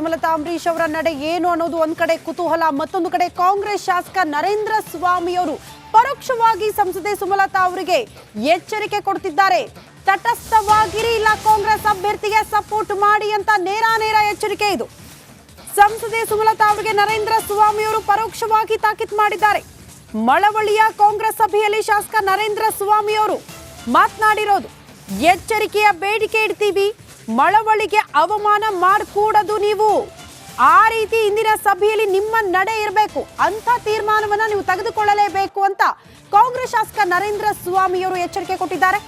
ಸುಮಲತಾ ಅಂಬರೀಶ್ ಅವರ ನಡೆ ಏನು ಅನ್ನೋದು ಒಂದ್ ಕಡೆ ಕುತೂಹಲ, ಮತ್ತೊಂದು ಕಡೆ ಕಾಂಗ್ರೆಸ್ ಶಾಸಕ ನರೇಂದ್ರ ಸ್ವಾಮಿ ಅವರು ಪರೋಕ್ಷವಾಗಿ ಸಂಸದೆ ಸುಮಲತಾ ಅವರಿಗೆ ಎಚ್ಚರಿಕೆ ಕೊಡ್ತಿದ್ದಾರೆ. ತಟಸ್ಥವಾಗಿರಿ, ಇಲ್ಲ ಕಾಂಗ್ರೆಸ್ ಅಭ್ಯರ್ಥಿಗೆ ಸಪೋರ್ಟ್ ಮಾಡಿ ಅಂತ ನೇರ ಎಚ್ಚರಿಕೆ ಇದು. ಸಂಸದೆ ಸುಮಲತಾ ಅವರಿಗೆ ನರೇಂದ್ರ ಸ್ವಾಮಿ ಅವರು ಪರೋಕ್ಷವಾಗಿ ತಾಕೀತು ಮಾಡಿದ್ದಾರೆ. ಮಳವಳ್ಳಿಯ ಕಾಂಗ್ರೆಸ್ ಸಭೆಯಲ್ಲಿ ಶಾಸಕ ನರೇಂದ್ರ ಸ್ವಾಮಿ ಅವರು ಮಾತನಾಡಿರೋದು, ಎಚ್ಚರಿಕೆಯ ಬೇಡಿಕೆ ಇಡ್ತೀವಿ, ಮಳವಳ್ಳಿಗೆ ಅವಮಾನ ಮಾಡಿಕೂಡದು ನೀವು, ಆ ರೀತಿ ಇಂದಿನ ಸಭೆಯಲ್ಲಿ ನಿಮ್ಮ ನಡೆ ಇರಬೇಕು, ಅಂತ ತೀರ್ಮಾನವನ್ನ ನೀವು ತೆಗೆದುಕೊಳ್ಳಲೇಬೇಕು ಅಂತ ಕಾಂಗ್ರೆಸ್ ಶಾಸಕ ನರೇಂದ್ರ ಸ್ವಾಮಿ ಅವರು ಎಚ್ಚರಿಕೆ ಕೊಟ್ಟಿದ್ದಾರೆ.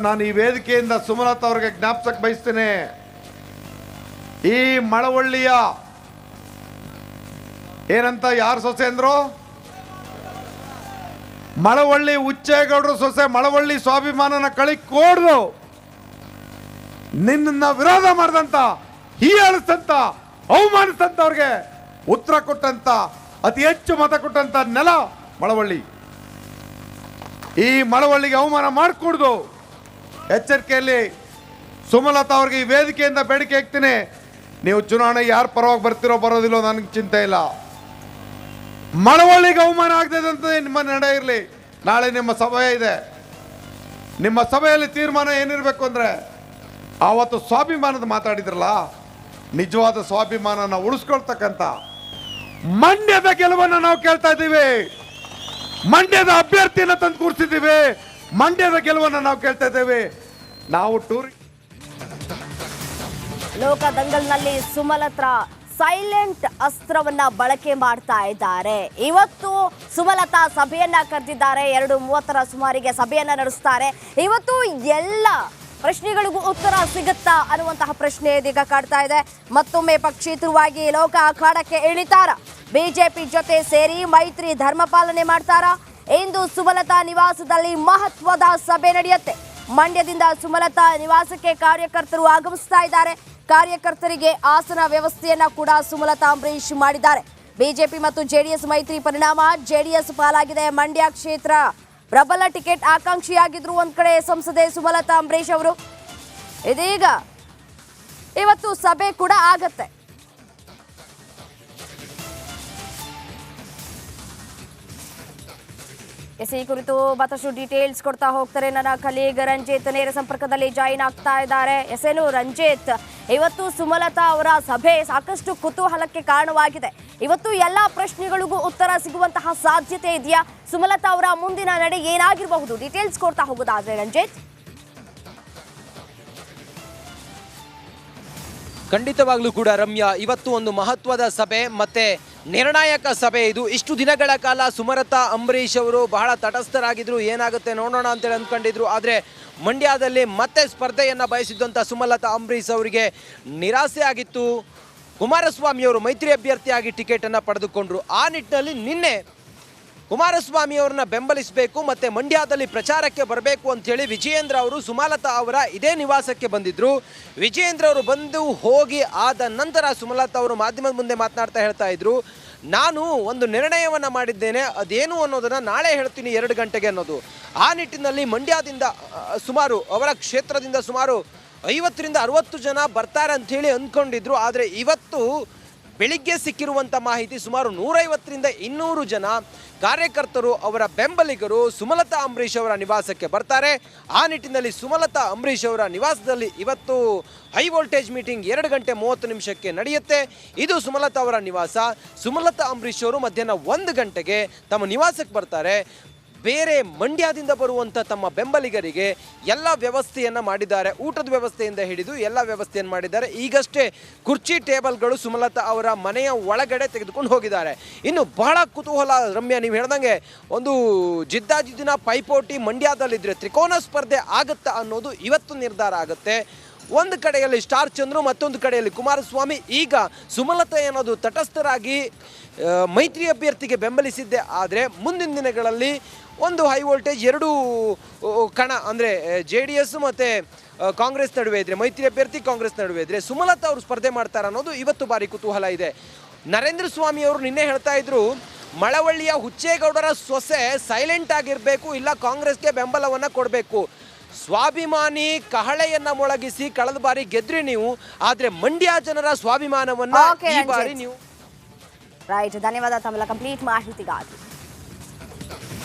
ನಾನು ಈ ವೇದಿಕೆಯಿಂದ ಸುಮಲತಾ ಅವರಿಗೆ ಜ್ಞಾಪಿಸಕ್ಕೆ ಬಯಸ್ತೇನೆ, ಈ ಮಳವಳ್ಳಿಯ ಏನಂತ ಯಾರು ಸೊಸೆ ಅಂದ್ರು, ಮಳವಳ್ಳಿ ಹುಚ್ಚೇಗೌಡರು ಸೊಸೆ, ಮಳವಳ್ಳಿ ಸ್ವಾಭಿಮಾನನ ಕಳಿಕೊಡ್ದು ನಿನ್ನ ವಿರೋಧ ಮಾಡಿದಂತ, ಹೀಯಾಳಿಸ್ತಂತ, ಅವಮಾನಿಸ್ತಂತ ಅವ್ರಿಗೆ ಉತ್ತರ ಕೊಟ್ಟಂತ, ಅತಿ ಹೆಚ್ಚು ಮತ ಕೊಟ್ಟಂತ ನೆಲ ಮಳವಳ್ಳಿ. ಈ ಮಳವಳ್ಳಿಗೆ ಅವಮಾನ ಮಾಡಿಕೊಡ್ದು ಎಚ್ಚರಿಕೆಯಲ್ಲಿ ಸುಮಲತಾ ಅವ್ರಿಗೆ ಈ ವೇದಿಕೆಯಿಂದ ಬೇಡಿಕೆ ಹಾಕ್ತೀನಿ. ನೀವು ಚುನಾವಣೆ ಯಾರು ಪರವಾಗಿ ಬರ್ತಿರೋ ಬರೋದಿಲ್ಲೋ ನನಗೆ ಚಿಂತೆ ಇಲ್ಲ, ಮಳವಳ್ಳಿಗೆ ಅವಮಾನ ಆಗದಂತೆ ನಿಮ್ಮ ನಡೆ ಇರಲಿ. ನಾಳೆ ನಿಮ್ಮ ಸಭೆ ಇದೆ, ನಿಮ್ಮ ಸಭೆಯಲ್ಲಿ ತೀರ್ಮಾನ ಏನಿರಬೇಕು ಅಂದ್ರೆ, ಆವತ್ತು ಸ್ವಾಭಿಮಾನದ ಮಾತಾಡಿದ್ರಲ್ಲ, ನಿಜವಾದ ಸ್ವಾಭಿಮಾನನ ಉಳಿಸ್ಕೊಳ್ತಕ್ಕಂಥ ಮಂಡ್ಯದ ಗೆಲುವನ್ನು ನಾವು ಕೇಳ್ತಾ ಇದ್ದೀವಿ, ಮಂಡ್ಯದ ಅಭ್ಯರ್ಥಿಯನ್ನು ತಂದು ಕೂರಿಸಿದ್ದೀವಿ, ಮಂಡ್ಯದ ಗೆಲುವನ್ನು ನಾವು ಕೇಳ್ತಾ ಇದ್ದೇವೆ. ನಾವು ಲೋಕ ದಂಗಲ್ನಲ್ಲಿ ಸುಮಲತಾ ಸೈಲೆಂಟ್ ಅಸ್ತ್ರವನ್ನ ಬಳಕೆ ಮಾಡ್ತಾ ಇದ್ದಾರೆ. ಇವತ್ತು ಸುಮಲತಾ ಸಭೆಯನ್ನ ಕರೆದಿದ್ದಾರೆ, 2:30 ಸುಮಾರಿಗೆ ಸಭೆಯನ್ನ ನಡೆಸ್ತಾರೆ. ಇವತ್ತು ಎಲ್ಲ ಪ್ರಶ್ನೆಗಳಿಗೂ ಉತ್ತರ ಸಿಗುತ್ತಾ ಅನ್ನುವಂತಹ ಪ್ರಶ್ನೆ ಇದೀಗ ಕಾಡ್ತಾ ಇದೆ. ಮತ್ತೊಮ್ಮೆ ಪಕ್ಷೇತರವಾಗಿ ಲೋಕ ಅಖಾಡಕ್ಕೆ ಇಳಿತಾರ, ಬಿಜೆಪಿ ಜೊತೆ ಸೇರಿ ಮೈತ್ರಿ ಧರ್ಮ ಪಾಲನೆ ಮಾಡ್ತಾರ. ಇಂದು ಸುಮಲತಾ ನಿವಾಸದಲ್ಲಿ ಮಹತ್ವದ ಸಭೆ ನಡೆಯುತ್ತೆ. ಮಂಡ್ಯದಿಂದ ಸುಮಲತಾ ನಿವಾಸಕ್ಕೆ ಕಾರ್ಯಕರ್ತರು ಆಗಮಿಸ್ತಾ ಇದ್ದಾರೆ. ಕಾರ್ಯಕರ್ತರಿಗೆ ಆಸನ ವ್ಯವಸ್ಥೆಯನ್ನ ಕೂಡ ಸುಮಲತಾ ಅಂಬರೀಶ್ ಮಾಡಿದ್ದಾರೆ. ಬಿಜೆಪಿ ಮತ್ತು ಜೆಡಿಎಸ್ ಮೈತ್ರಿ ಪರಿಣಾಮ ಜೆಡಿಎಸ್ ಪಾಲಾಗಿದೆ. ಮಂಡ್ಯ ಕ್ಷೇತ್ರ ಪ್ರಬಲ ಟಿಕೆಟ್ ಆಕಾಂಕ್ಷಿಯಾಗಿದ್ರು ಒಂದ್ ಕಡೆ ಸಂಸದೆ ಸುಮಲತಾ ಅಂಬರೀಶ್ ಅವರು. ಇದೀಗ ಇವತ್ತು ಸಭೆ ಕೂಡ ಆಗತ್ತೆ. ಈ ಕುರಿತು ಮತ್ತಷ್ಟು ಡೀಟೇಲ್ಸ್ ಕೊಡ್ತಾ ಹೋಗ್ತಾರೆ ನನ್ನ ಕಲೀಗ್ ರಂಜಿತ್, ನೇರ ಸಂಪರ್ಕದಲ್ಲಿ ಜಾಯಿನ್ ಆಗ್ತಾ ಇದ್ದಾರೆ. ಎಸೇನು ರಂಜಿತ್, ಇವತ್ತು ಸುಮಲತಾ ಅವರ ಸಭೆ ಸಾಕಷ್ಟು ಕುತೂಹಲಕ್ಕೆ ಕಾರಣವಾಗಿದೆ. ಇವತ್ತು ಎಲ್ಲಾ ಪ್ರಶ್ನೆಗಳಿಗೂ ಉತ್ತರ ಸಿಗುವಂತಹ ಸಾಧ್ಯತೆ ಇದೆಯಾ? ಸುಮಲತಾ ಅವರ ಮುಂದಿನ ನಡೆ ಏನಾಗಿರಬಹುದು? ಡೀಟೇಲ್ಸ್ ಕೊಡ್ತಾ ಹೋಗೋದಾದ್ರೆ ರಂಜಿತ್. ಖಂಡಿತವಾಗ್ಲೂ ಕೂಡ ರಮ್ಯಾ, ಇವತ್ತು ಒಂದು ಮಹತ್ವದ ಸಭೆ ಮತ್ತೆ ನಿರ್ಣಾಯಕ ಸಭೆ ಇದು. ಇಷ್ಟು ದಿನಗಳ ಕಾಲ ಸುಮಲತಾ ಅಂಬರೀಶ್ ಅವರು ಬಹಳ ತಟಸ್ಥರಾಗಿದ್ರು, ಏನಾಗುತ್ತೆ ನೋಡೋಣ ಅಂತೇಳಿ ಅಂದ್ಕೊಂಡಿದ್ರು. ಆದರೆ ಮಂಡ್ಯದಲ್ಲಿ ಮತ್ತೆ ಸ್ಪರ್ಧೆಯನ್ನು ಬಯಸಿದ್ದಂಥ ಸುಮಲತಾ ಅಂಬರೀಶ್ ಅವರಿಗೆ ನಿರಾಸೆ ಆಗಿತ್ತು. ಕುಮಾರಸ್ವಾಮಿ ಅವರು ಮೈತ್ರಿ ಅಭ್ಯರ್ಥಿಯಾಗಿ ಟಿಕೆಟನ್ನು ಪಡೆದುಕೊಂಡ್ರು. ಆ ನಿಟ್ಟಿನಲ್ಲಿ ನಿನ್ನೆ ಕುಮಾರಸ್ವಾಮಿ ಅವರನ್ನ ಬೆಂಬಲಿಸಬೇಕು ಮತ್ತು ಮಂಡ್ಯದಲ್ಲಿ ಪ್ರಚಾರಕ್ಕೆ ಬರಬೇಕು ಅಂಥೇಳಿ ವಿಜಯೇಂದ್ರ ಅವರು ಸುಮಲತಾ ಅವರ ಇದೇ ನಿವಾಸಕ್ಕೆ ಬಂದಿದ್ದರು. ವಿಜಯೇಂದ್ರ ಅವರು ಬಂದು ಹೋಗಿ ಆದ ನಂತರ ಸುಮಲತಾ ಅವರು ಮಾಧ್ಯಮದ ಮುಂದೆ ಮಾತನಾಡ್ತಾ ಹೇಳ್ತಾ ಇದ್ರು, ನಾನು ಒಂದು ನಿರ್ಣಯವನ್ನು ಮಾಡಿದ್ದೇನೆ, ಅದೇನು ಅನ್ನೋದನ್ನು ನಾಳೆ ಹೇಳ್ತೀನಿ 2 ಗಂಟೆಗೆ ಅನ್ನೋದು. ಆ ನಿಟ್ಟಿನಲ್ಲಿ ಮಂಡ್ಯದಿಂದ ಸುಮಾರು ಅವರ ಕ್ಷೇತ್ರದಿಂದ ಸುಮಾರು 50ರಿಂದ 60 ಜನ ಬರ್ತಾರೆ ಅಂಥೇಳಿ ಅಂದ್ಕೊಂಡಿದ್ರು. ಆದರೆ ಇವತ್ತು ಬೆಳಿಗ್ಗೆ ಸಿಕ್ಕಿರುವಂಥ ಮಾಹಿತಿ ಸುಮಾರು 150ರಿಂದ 200 ಜನ ಕಾರ್ಯಕರ್ತರು, ಅವರ ಬೆಂಬಲಿಗರು ಸುಮಲತಾ ಅಂಬರೀಶ್ ಅವರ ನಿವಾಸಕ್ಕೆ ಬರ್ತಾರೆ. ಆ ನಿಟ್ಟಿನಲ್ಲಿ ಸುಮಲತಾ ಅಂಬರೀಶ್ ಅವರ ನಿವಾಸದಲ್ಲಿ ಇವತ್ತು ಹೈ ವೋಲ್ಟೇಜ್ ಮೀಟಿಂಗ್ 2 ಗಂಟೆ 30 ನಿಮಿಷಕ್ಕೆ ನಡೆಯುತ್ತೆ. ಇದು ಸುಮಲತಾ ಅವರ ನಿವಾಸ. ಸುಮಲತಾ ಅಂಬರೀಶ್ ಅವರು ಮಧ್ಯಾಹ್ನ 1 ಗಂಟೆಗೆ ತಮ್ಮ ನಿವಾಸಕ್ಕೆ ಬರ್ತಾರೆ. ಬೇರೆ ಮಂಡ್ಯದಿಂದ ಬರುವಂಥ ತಮ್ಮ ಬೆಂಬಲಿಗರಿಗೆ ಎಲ್ಲ ವ್ಯವಸ್ಥೆಯನ್ನು ಮಾಡಿದ್ದಾರೆ. ಊಟದ ವ್ಯವಸ್ಥೆಯಿಂದ ಹಿಡಿದು ಎಲ್ಲ ವ್ಯವಸ್ಥೆಯನ್ನು ಮಾಡಿದ್ದಾರೆ. ಈಗಷ್ಟೇ ಕುರ್ಚಿ ಟೇಬಲ್ಗಳು ಸುಮಲತಾ ಅವರ ಮನೆಯ ಒಳಗಡೆ ತೆಗೆದುಕೊಂಡು ಹೋಗಿದ್ದಾರೆ. ಇನ್ನು ಬಹಳ ಕುತೂಹಲ ರಮ್ಯಾ, ನೀವು ಹೇಳ್ದಂಗೆ ಒಂದು ಜಿದ್ದಾಜಿದ್ದಿನ ಪೈಪೋಟಿ ಮಂಡ್ಯದಲ್ಲಿದ್ದರೆ ತ್ರಿಕೋನ ಸ್ಪರ್ಧೆ ಆಗುತ್ತಾ ಅನ್ನೋದು ಇವತ್ತು ನಿರ್ಧಾರ ಆಗುತ್ತೆ. ಒಂದು ಕಡೆಯಲ್ಲಿ ಸ್ಟಾರ್ ಚಂದ್ರು, ಮತ್ತೊಂದು ಕಡೆಯಲ್ಲಿ ಕುಮಾರಸ್ವಾಮಿ. ಈಗ ಸುಮಲತಾ ಅನ್ನೋದು ತಟಸ್ಥರಾಗಿ ಮೈತ್ರಿ ಅಭ್ಯರ್ಥಿಗೆ ಬೆಂಬಲಿಸಿದ್ದೆ. ಆದರೆ ಮುಂದಿನ ದಿನಗಳಲ್ಲಿ ಒಂದು ಹೈ ವೋಲ್ಟೇಜ್ 2 ಕಣ ಅಂದರೆ JDS ಮತ್ತು ಕಾಂಗ್ರೆಸ್ ನಡುವೆ ಇದ್ದರೆ, ಮೈತ್ರಿ ಅಭ್ಯರ್ಥಿ ಕಾಂಗ್ರೆಸ್ ನಡುವೆ ಇದ್ದರೆ ಸುಮಲತಾ ಅವರು ಸ್ಪರ್ಧೆ ಮಾಡ್ತಾರೆ ಅನ್ನೋದು ಇವತ್ತು ಭಾರಿ ಕುತೂಹಲ ಇದೆ. ನರೇಂದ್ರ ಸ್ವಾಮಿ ಅವರು ನಿನ್ನೆ ಹೇಳ್ತಾ ಇದ್ರು, ಮಳವಳ್ಳಿಯ ಹುಚ್ಚೇಗೌಡರ ಸೊಸೆ ಸೈಲೆಂಟ್ ಆಗಿರಬೇಕು, ಇಲ್ಲ ಕಾಂಗ್ರೆಸ್ಗೆ ಬೆಂಬಲವನ್ನು ಕೊಡಬೇಕು. ಸ್ವಾಭಿಮಾನಿ ಕಹಳೆಯನ್ನ ಮೊಳಗಿಸಿ ಕಳೆದ ಬಾರಿ ಗೆದ್ರಿ ನೀವು, ಆದ್ರೆ ಮಂಡ್ಯ ಜನರ ಸ್ವಾಭಿಮಾನವನ್ನ Okay, ಈ ಬಾರಿ ರಂಜಿತ್. ನೀವು ರೈಟ್, ಧನ್ಯವಾದ ತಮ್ಮೆಲ್ಲ ಕಂಪ್ಲೀಟ್ ಮಾಹಿತಿಗಾಗಿ.